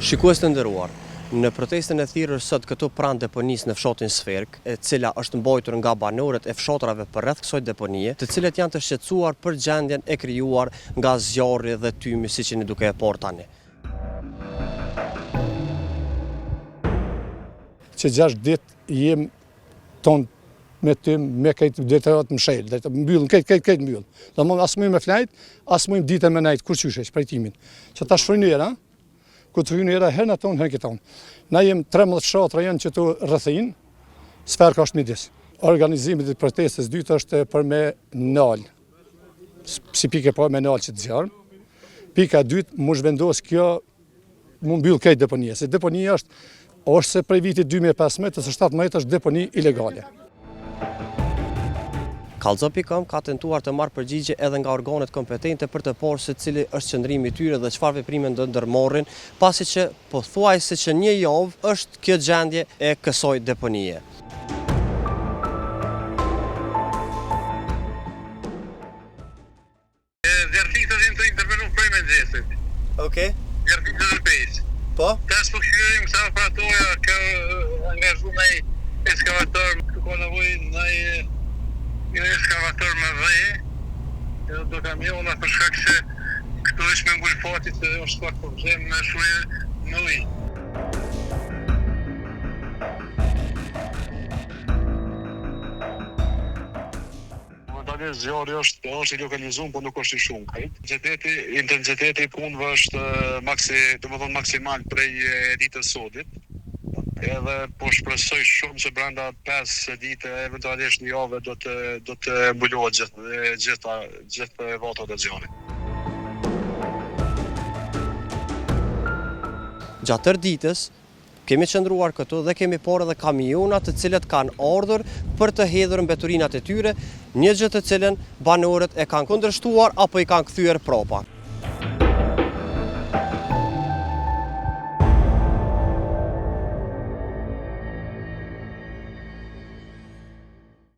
Shikues të nderuar, në protestën e thirrur sot këtu pranë deponisë në fshatin Sferk, e cila është mbajtur nga banorët e fshatrave përreth kësaj deponie, të cilët janë të shqetësuar për gjendjen e krijuar nga zjarri dhe tymi siç jeni duke e parë tani. Që 6 ditë jem ton me tym, me këtë detyrat më shël, dhe të mbyllën, këtë mbyllën. Dhe më asë me flajt, asë më ditën me najtë, kur qyshe, shprejtimin. Që ta shfrynera, ku të frynera herë në tonë, herë këtë tonë. Na jem 13 fshatra janë që të rrëthin, Sferka është midis. Organizimit e protestës dytë është për me nalë, si pike po me nalë që të zjarë. Pika dytë, mu zhvendos kjo, mu mbyllë këtë deponia, se deponia është se prej vitit 2015 ose 17 është deponi ilegale. Kallxo.com ka tentuar të marrë përgjigje edhe nga organet kompetente për të parë se cili është qëndrimi i tyre dhe çfarë veprime do ndërmarrin, pasi që pothuajse që një javë është kjo gjendje e kësaj deponie. Djarfikët janë të intervenu prej mëngjesit. Okej. Djarfikët e Pejs. Po? Tash po këshillim sa operatoja ka angazhu në ekskavator, ka nevojë në një ekskavator me vëje, edhe do kamiona për shkak se këtu është me ngull fatit se është pak problem me shuje në ujë. Zjarri është i lokalizuar, por nuk është i shumë. Intensiteti i punëve është maksimal prej ditës sotit. Edhe po shpresoj shumë se brenda 5 ditë, eventualisht një javë do të mbulohet gjithë vatot e zjarrit. Gjatë tërë ditës kemi qëndruar këtu dhe kemi parë edhe kamiona të cilët kanë ardhur për të hedhur mbeturinat e tyre, një gjë të cilën banorët e kanë kundërshtuar apo i kanë kthyer prapa.